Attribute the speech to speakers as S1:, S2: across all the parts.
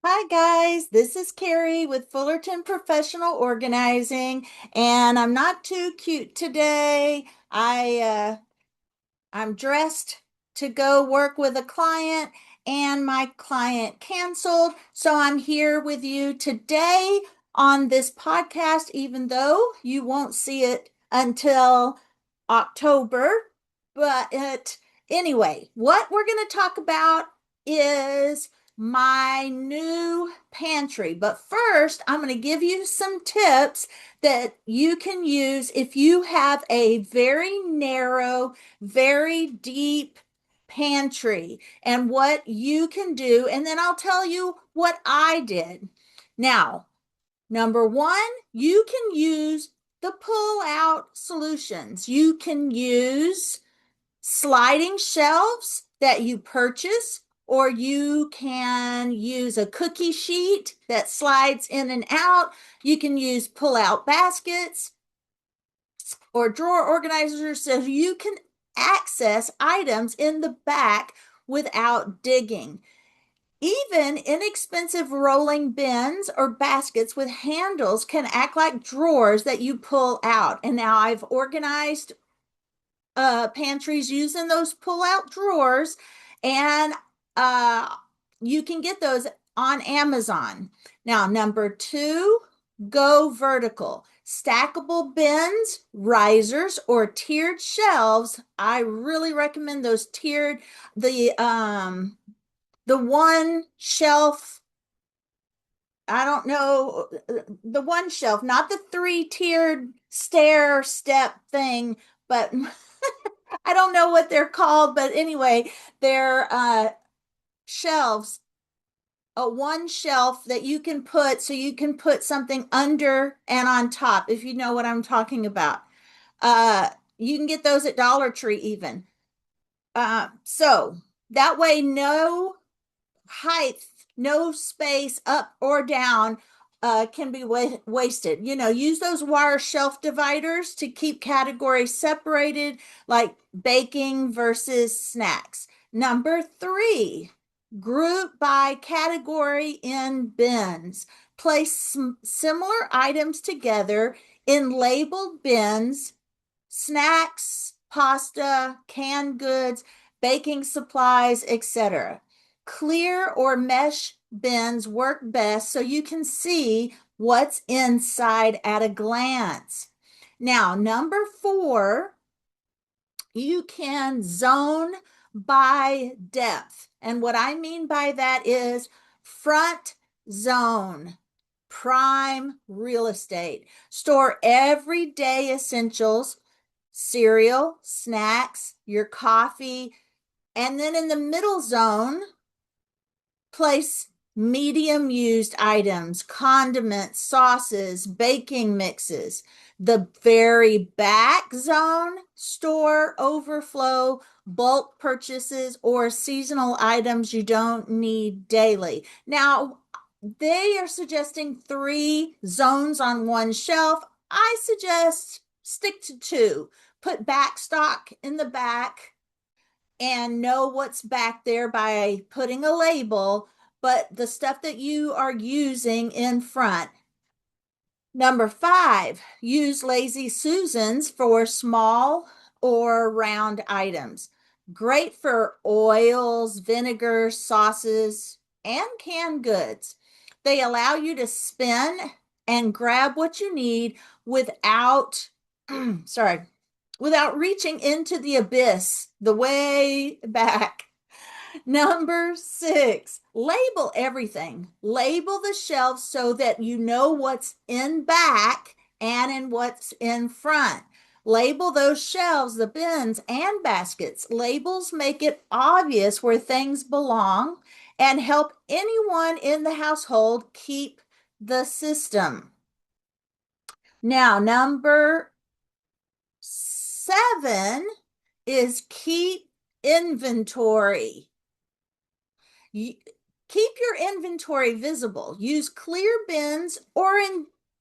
S1: Hi guys, this is Carrie with Fullerton Professional Organizing, and I'm not too cute today. I'm dressed to go work with a client, and my client canceled, so I'm here with you today on this podcast, even though you won't see it until October. But anyway, what we're going to talk about is my new pantry. But first, I'm going to give you some tips that you can use if you have a very narrow, very deep pantry and what you can do. And then I'll tell you what I did. Now, number one, you can use the pull out solutions. You can use sliding shelves that you purchase, or you can use a cookie sheet that slides in and out. You can use pull out baskets or drawer organizers so you can access items in the back without digging. Even inexpensive rolling bins or baskets with handles can act like drawers that you pull out. And now I've organized pantries using those pull-out drawers, and uh, you can get those on Amazon. Now, number two, go vertical. Stackable bins, risers, or tiered shelves. I really recommend those tiered. The one shelf, I don't know, the one shelf, not the three-tiered stair step thing, but I don't know what they're called, but anyway, they're shelves, a one shelf that you can put so you can put something under and on top, if you know what I'm talking about. Uh, you can get those at Dollar Tree even. So that way, no height, no space up or down can be wasted. Use those wire shelf dividers to keep categories separated, like baking versus snacks. Number three, group by category in bins. Place similar items together in labeled bins: snacks, pasta, canned goods, baking supplies, etc. Clear or mesh bins work best so you can see what's inside at a glance. Now, number four, you can zone by depth. And what I mean by that is front zone, prime real estate. Store everyday essentials, cereal, snacks, your coffee, and then in the middle zone, place medium used items, condiments, sauces, baking mixes. The very back zone, store overflow, bulk purchases, or seasonal items you don't need daily. Now, they are suggesting three zones on one shelf. I suggest stick to two. Put back stock in the back and know what's back there by putting a label, but the stuff that you are using in front. Number five, use Lazy Susans for small or round items. Great for oils, vinegars, sauces, and canned goods. They allow you to spin and grab what you need without, sorry, without reaching into the abyss, the way back. Number six, label everything. Label the shelves so that you know what's in back and in what's in front. Label those shelves, the bins, and baskets. Labels make it obvious where things belong and help anyone in the household keep the system. Now, number seven is keep inventory. Keep your inventory visible. Use clear bins or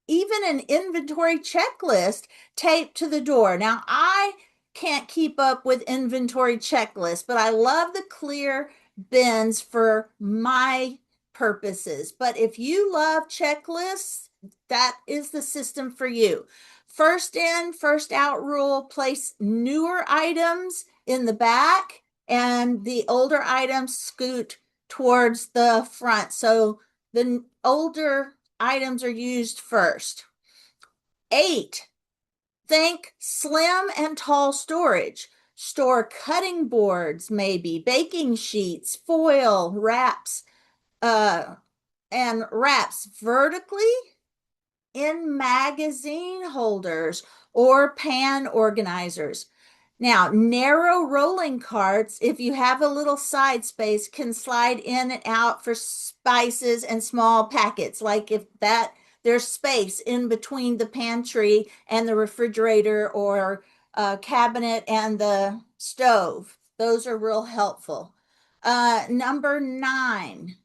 S1: even an inventory checklist taped to the door. Now, I can't keep up with inventory checklists, but I love the clear bins for my purposes. But if you love checklists, that is the system for you. First in, first out rule, place newer items in the back and the older items scoot towards the front. So the older items are used first. 8, think slim and tall storage. Store cutting boards, maybe baking sheets, foil, wraps, and wraps vertically in magazine holders or pan organizers. Now, narrow rolling carts, if you have a little side space, can slide in and out for spices and small packets. Like if that there's space in between the pantry and the refrigerator or cabinet and the stove. Those are real helpful. Number 9,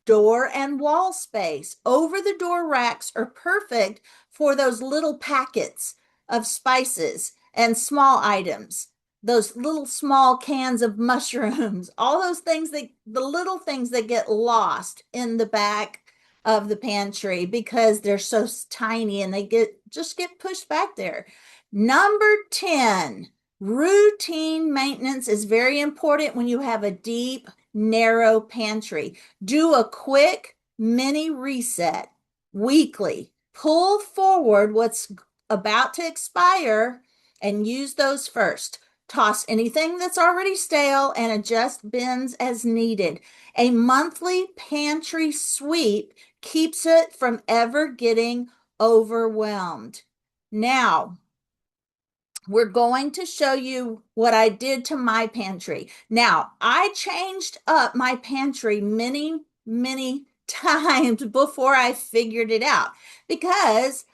S1: door and wall space. Over the door racks are perfect for those little packets of spices and small items, those little small cans of mushrooms, all those things that the little things that get lost in the back of the pantry because they're so tiny and they just get pushed back there. Number 10, routine maintenance is very important when you have a deep, narrow pantry. Do a quick mini reset weekly. Pull forward what's about to expire and use those first. Toss anything that's already stale and adjust bins as needed. A monthly pantry sweep keeps it from ever getting overwhelmed. Now, we're going to show you what I did to my pantry. Now, I changed up my pantry many, many times before I figured it out because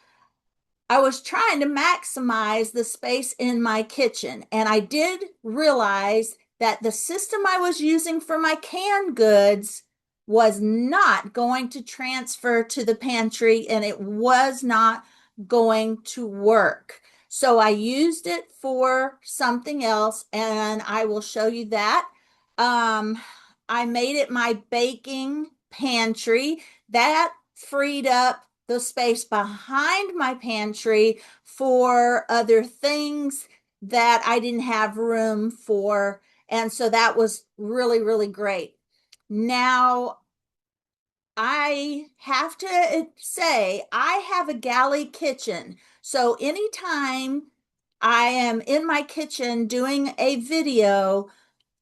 S1: I was trying to maximize the space in my kitchen. And I did realize that the system I was using for my canned goods was not going to transfer to the pantry and it was not going to work. So I used it for something else and I will show you that. I made it my baking pantry. That freed up the space behind my pantry for other things that I didn't have room for. And so that was really, really great. Now, I have to say, I have a galley kitchen. So anytime I am in my kitchen doing a video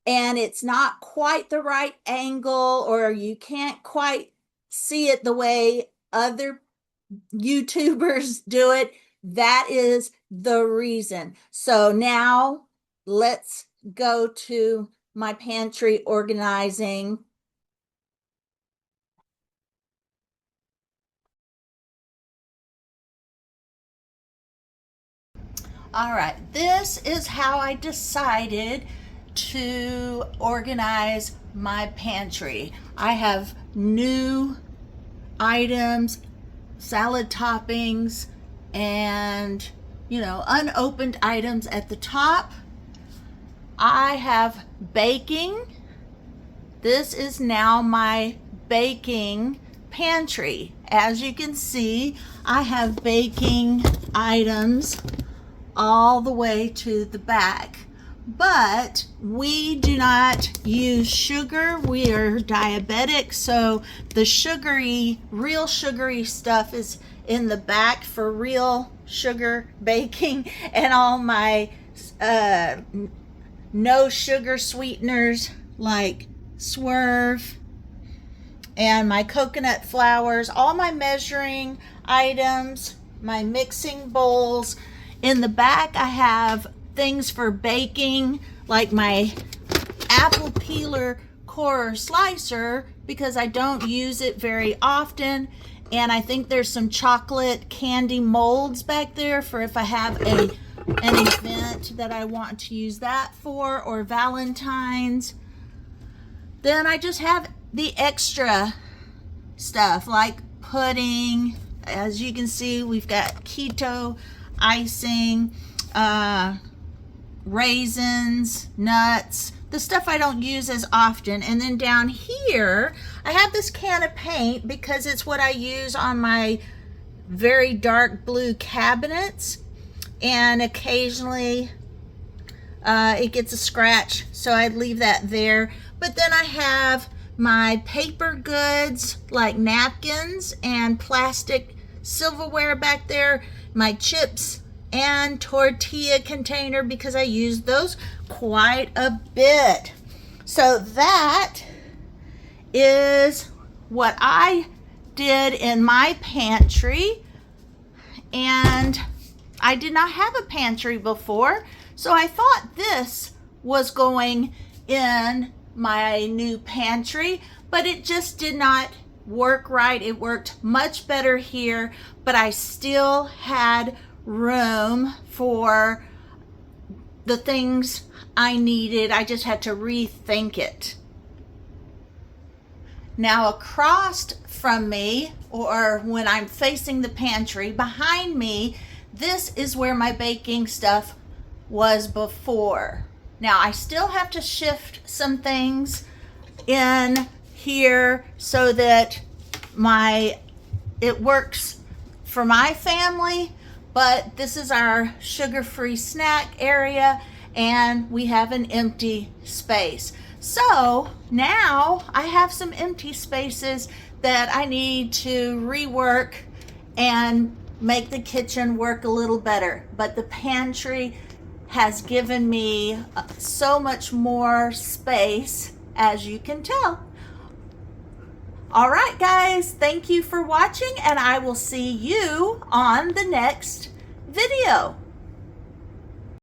S1: and it's not quite the right angle or you can't quite see it the way other YouTubers do it, that is the reason. So now let's go to my pantry organizing. All right, this is how I decided to organize my pantry. I have new items, salad toppings, and unopened items at the top. I have baking. This is now my baking pantry. As you can see, I have baking items all the way to the back. But we do not use sugar. We are diabetic, so the real sugary stuff is in the back for real sugar baking, and all my no sugar sweeteners like Swerve and my coconut flours, all my measuring items, my mixing bowls. In the back, I have things for baking, like my apple peeler core slicer, because I don't use it very often. And I think there's some chocolate candy molds back there for if I have an event that I want to use that for, or Valentine's. Then I just have the extra stuff like pudding. As you can see, we've got keto icing, raisins, nuts, the stuff I don't use as often. And then down here, I have this can of paint because it's what I use on my very dark blue cabinets. And occasionally it gets a scratch, so I leave that there. But then I have my paper goods like napkins and plastic silverware back there, my chips and tortilla container because I use those quite a bit. So that is what I did in my pantry, and I did not have a pantry before, so I thought this was going in my new pantry, but it just did not work right. It worked much better here, but I still had room for the things I needed. I just had to rethink it. Now across from me, or when I'm facing the pantry, behind me, this is where my baking stuff was before. Now I still have to shift some things in here so that it works for my family, but this is our sugar-free snack area and we have an empty space. So now I have some empty spaces that I need to rework and make the kitchen work a little better. But the pantry has given me so much more space, as you can tell. All right, guys, thank you for watching, and I will see you on the next video.